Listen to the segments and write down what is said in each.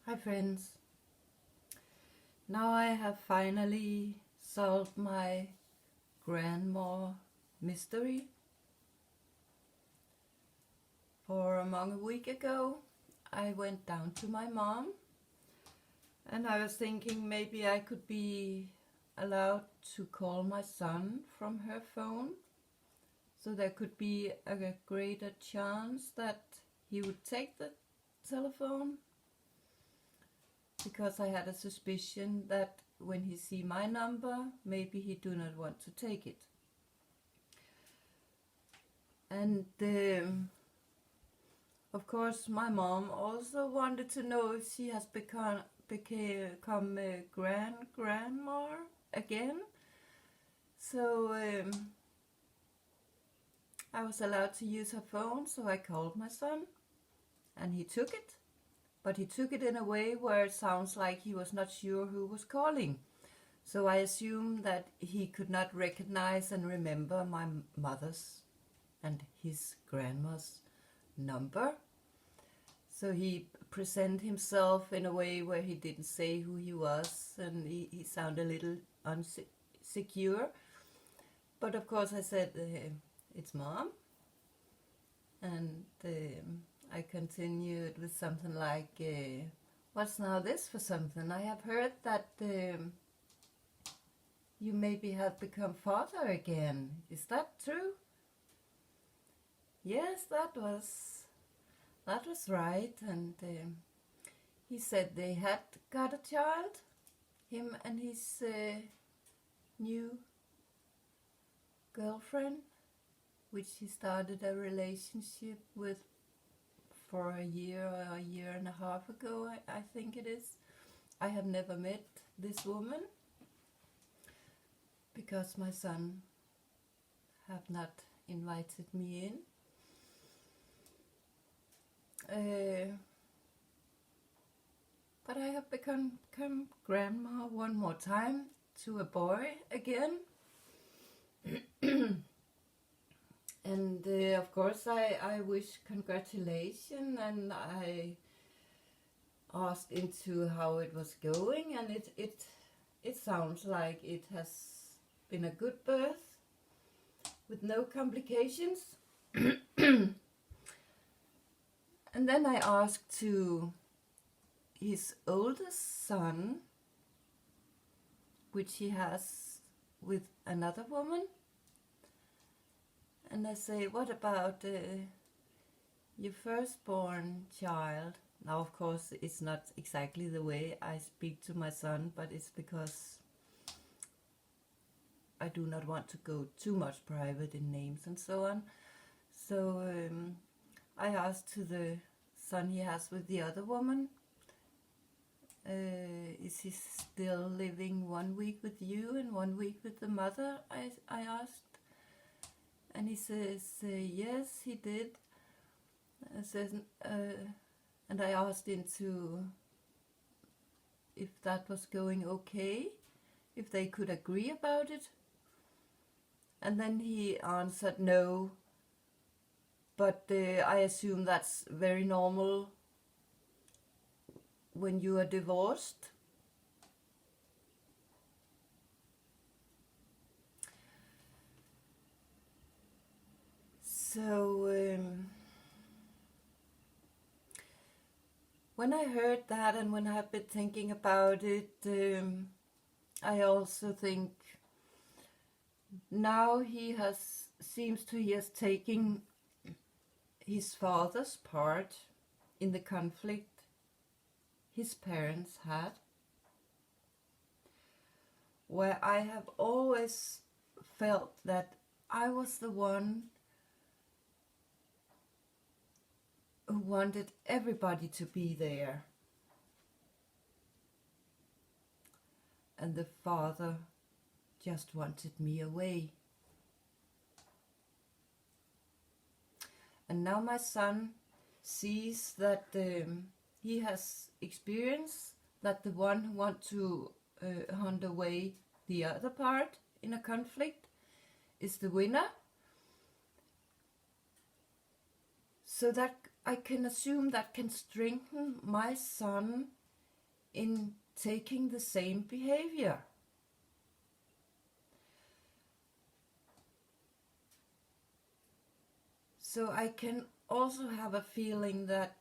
Hi friends, now I have finally solved my grandma mystery. For among a week ago I went down to my mom and I was thinking maybe I could be allowed to call my son from her phone, so there could be a greater chance that he would take the telephone, because I had a suspicion that when he see my number, maybe he do not want to take it. And of course, my mom also wanted to know if she has become a grandma again. So I was allowed to use her phone, so I called my son, and he took it. But he took it in a way where it sounds like he was not sure who was calling. So I assume that he could not recognize and remember my mother's and his grandma's number. So he presented himself in a way where he didn't say who he was, and he sounded a little insecure. But of course I said, it's Mom. And I continued with something like, what's now this for something? I have heard that you maybe have become father again. Is that true? Yes, that was right. And he said they had got a child, him and his new girlfriend, which he started a relationship with for a year or a year and a half ago, I think it is. I have never met this woman because my son have not invited me in. But I have become grandma one more time to a boy again. And of course I wish congratulations, and I asked into how it was going, and it sounds like it has been a good birth with no complications. And then I asked to his oldest son, which he has with another woman, and I say, what about your firstborn child? Now, of course, it's not exactly the way I speak to my son, but it's because I do not want to go too much private in names and so on. So I asked to the son he has with the other woman, is he still living 1 week with you and 1 week with the mother? I asked. And he says, yes, he did. And I asked into if that was going okay, if they could agree about it. And then he answered no, but I assume that's very normal when you are divorced. So when I heard that, and when I've been thinking about it, I also think now he seems to he has taken his father's part in the conflict his parents had, where I have always felt that I was the one who wanted everybody to be there, and the father just wanted me away. And now my son sees that he has experienced that the one who wants to hunt away the other part in a conflict is the winner. So that I can assume that can strengthen my son in taking the same behavior. So I can also have a feeling that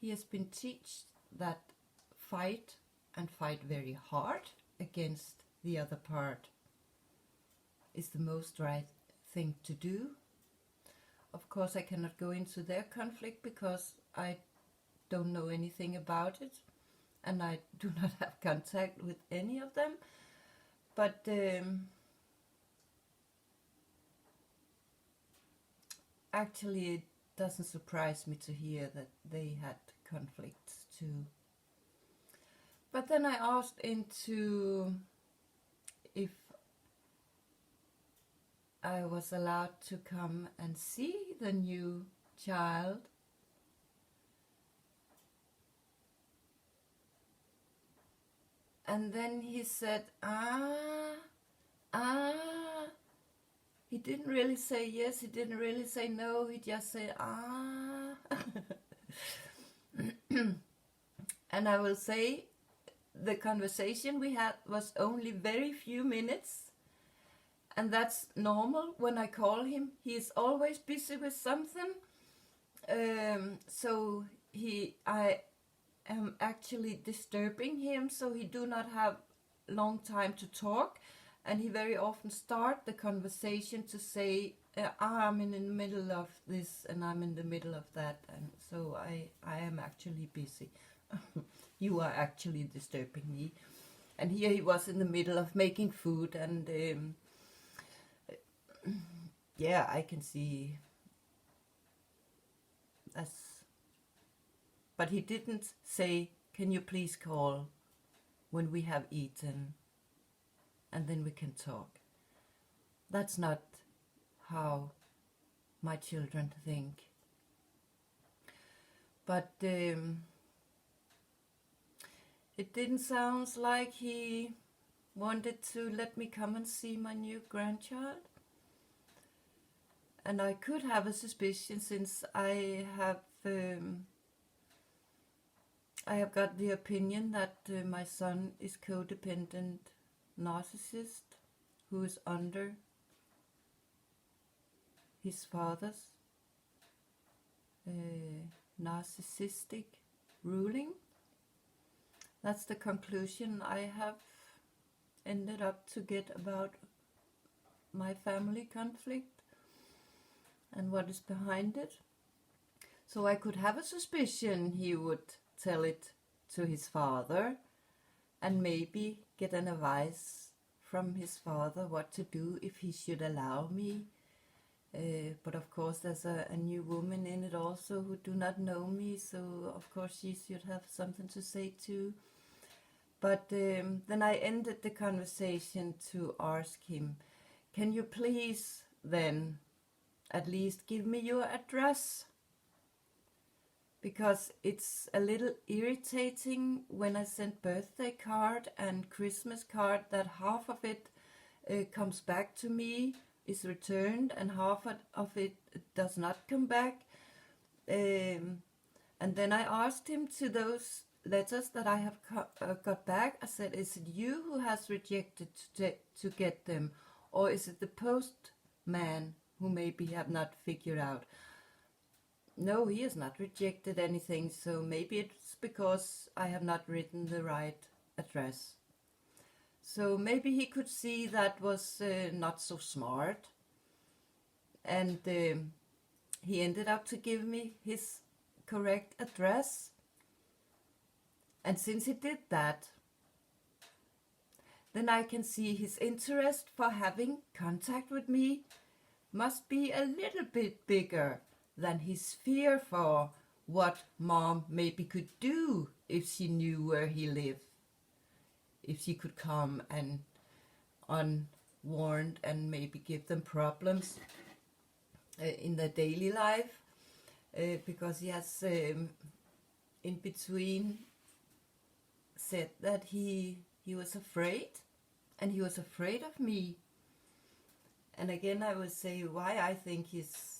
he has been taught that fight and fight very hard against the other part is the most right thing to do. Of course, I cannot go into their conflict because I don't know anything about it and I do not have contact with any of them. But actually, it doesn't surprise me to hear that they had conflicts too. But then I asked into if I was allowed to come and see the new child. And then he said, he didn't really say yes, he didn't really say no, he just said, And I will say, the conversation we had was only very few minutes, and that's normal when I call him. He is always busy with something, so I am actually disturbing him, so he do not have long time to talk, and he very often start the conversation to say, I'm in the middle of this and I'm in the middle of that, and so I am actually busy. You are actually disturbing me. And here he was in the middle of making food, and yeah, I can see that's, but he didn't say, can you please call when we have eaten and then we can talk. That's not how my children think. But it didn't sound like he wanted to let me come and see my new grandchild. And I could have a suspicion, since I have got the opinion that my son is codependent narcissist who is under his father's narcissistic ruling. That's the conclusion I have ended up to get about my family conflict and what is behind it. So I could have a suspicion he would tell it to his father and maybe get an advice from his father what to do if he should allow me. But of course there's a new woman in it also who do not know me, so of course she should have something to say too. But then I ended the conversation to ask him, can you please then at least give me your address? Because it's a little irritating when I send birthday card and Christmas card that half of it comes back to me, is returned, and half of it does not come back. And then I asked him to those letters that I have got back, I said, is it you who has rejected to get them, or is it the postman who maybe have not figured out? No, he has not rejected anything, so maybe it's because I have not written the right address. So maybe he could see that was not so smart, and he ended up to give me his correct address. And since he did that, then I can see his interest for having contact with me must be a little bit bigger than his fear for what mom maybe could do if she knew where he lived. If she could come and unwarned and maybe give them problems in their daily life, because he has in between said that he was afraid, and he was afraid of me. And again I will say why I think he's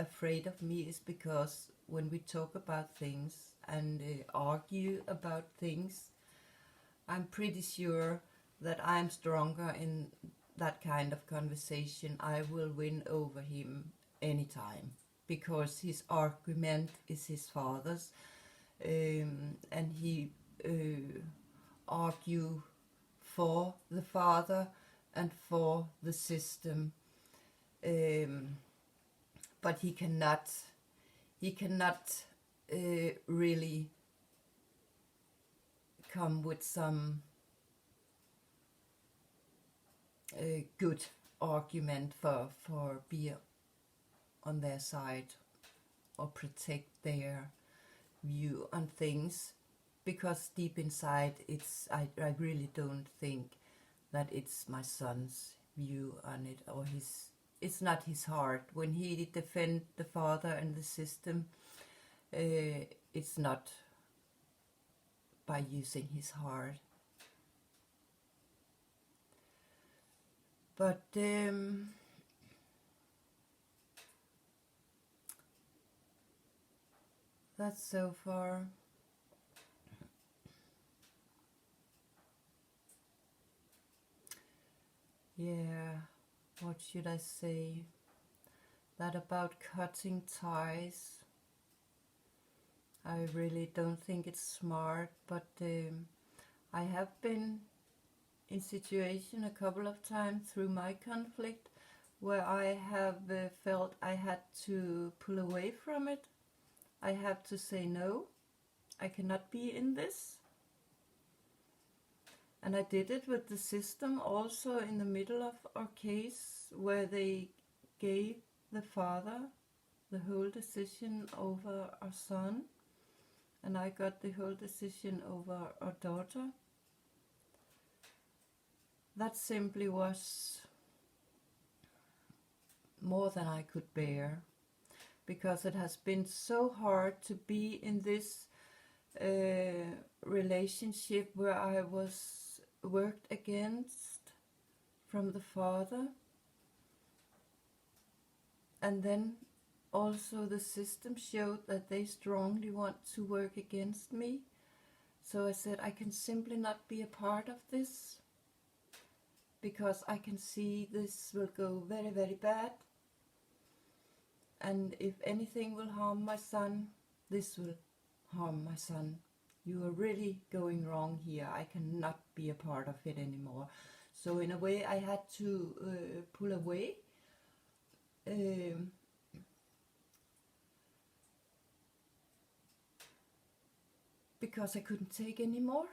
afraid of me is because when we talk about things and argue about things, I'm pretty sure that I'm stronger in that kind of conversation. I will win over him anytime because his argument is his father's, and he argue for the father and for the system, but he cannot really come with some good argument for be on their side or protect their view on things, because deep inside I really don't think that it's my son's view on it, or it's not his heart. When he defend the father and the system, it's not by using his heart. But that's so far. Yeah, what should I say? That about cutting ties, I really don't think it's smart, but I have been in situation a couple of times through my conflict where I have felt I had to pull away from it. I have to say no, I cannot be in this. And I did it with the system also in the middle of our case, where they gave the father the whole decision over our son, and I got the whole decision over our daughter. That simply was more than I could bear, because it has been so hard to be in this relationship where I was worked against from the father, and then also the system showed that they strongly want to work against me. So I said, I can simply not be a part of this, because I can see this will go very, very bad, and if anything will harm my son, this will harm my son. You are really going wrong here. I cannot be a part of it anymore. So in a way I had to pull away, because I couldn't take anymore.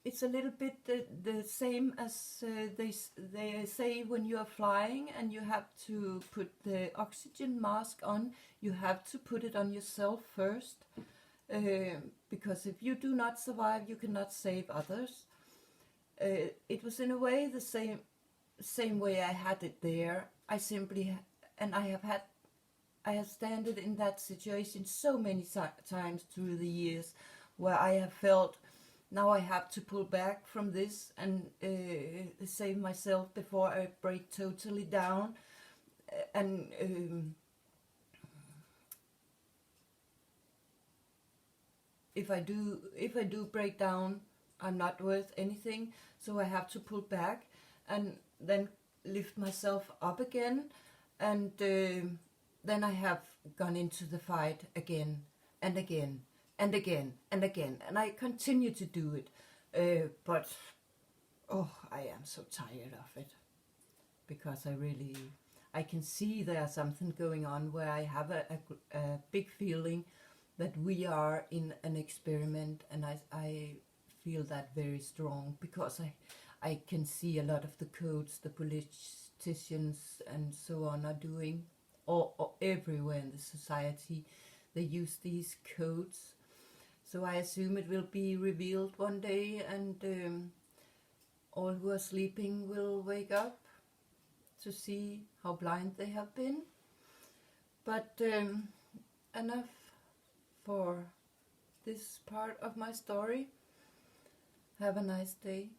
It's a little bit the same as they say when you are flying and you have to put the oxygen mask on. You have to put it on yourself first, because if you do not survive, you cannot save others. It was in a way the same way I had it there. I have standed in that situation so many times through the years, where I have felt, now I have to pull back from this and save myself before I break totally down. And if I do break down, I'm not worth anything. So I have to pull back and then lift myself up again, and then I have gone into the fight again and again and again and again, and I continue to do it, but I am so tired of it, because I can see there's something going on where I have a big feeling that we are in an experiment, and I feel that very strong, because I can see a lot of the codes the politicians and so on are doing, or everywhere in the society. They use these codes. So I assume it will be revealed one day, and all who are sleeping will wake up to see how blind they have been. But enough for this part of my story. Have a nice day.